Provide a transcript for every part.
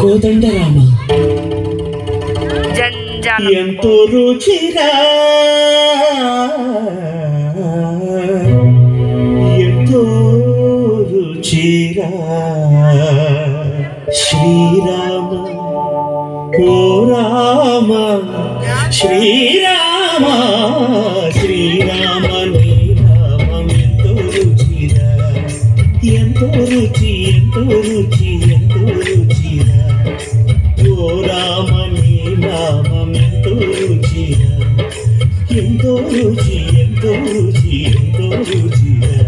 కోదండరామ ఎంతో రుచిరా ఎంతో రుచిరా శ్రీరామ ఓ రామ శ్రీరామ శ్రీరామ నీ నామం ఎంతో రుచిరా ఎంతో రుచి ఎంతో రుచి ఎంతో రుచిరా ఓ రామ నీ నామం ఎంతో రుచిరా ఎంతో రుచి ఎంతో రుచి ఎంతో రుచిరా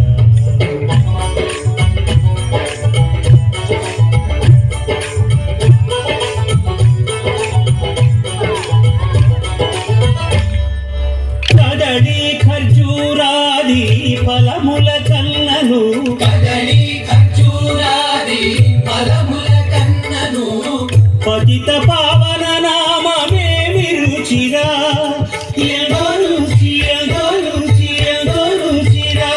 కదళి ఖర్జూరాది ఫలముల కన్నను కదళి ఖర్జూరాది ఫలముల కన్నను పతిత పావన నామమేమి రుచిరా ఎంతో రుచి ఎంతో రుచి ఎంతో రుచిరా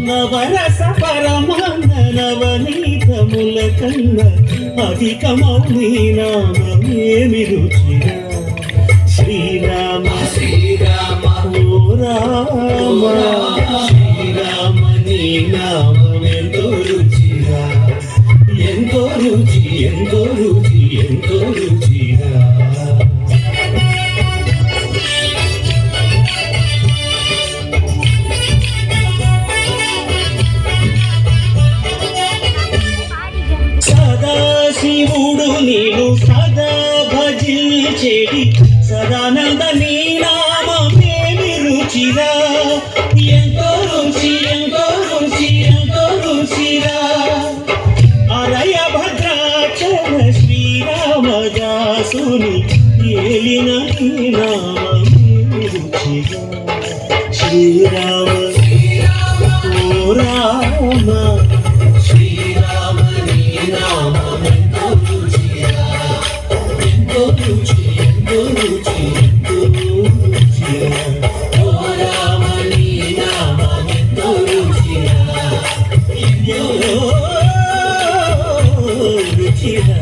నవరస పరమాన్న నవనీతముల కన్న అధికమౌ నీ నామమేమి రుచిరా శ్రీరామ శ్రీరామ ఓ రామ శ్రీరామ నీ నామం ఎంతో రుచిరా ఎంతో రుచి ఎంతో రుచి ఎంతో రుచిరా సదాశివుడు నీవు సదా భజించేడి సదానంద నీ నామమేమి రుచిరా ఎంతో రుచి ఎంతో రుచి ఎంతో రుచిరా అరయ భద్రాచల శ్రీరామదాసుని ఏలిన నీ నామమేమి రుచిరా శ్రీరామ ఓ రామ శ్రీరామ నీ నామం ఎంతో రుచిరా ఎంతో రుచి ఎంతో రుచి ఎంతో రుచిరా ఓ రామ నీ నామం ఎంతో రుచిరా ఎంతో రుచిరా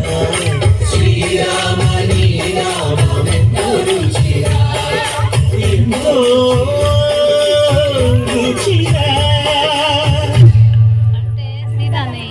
శ్రీరామ నీ నామం ఎంతో రుచిరా ఎంతో రుచిరా అంటే సీదానే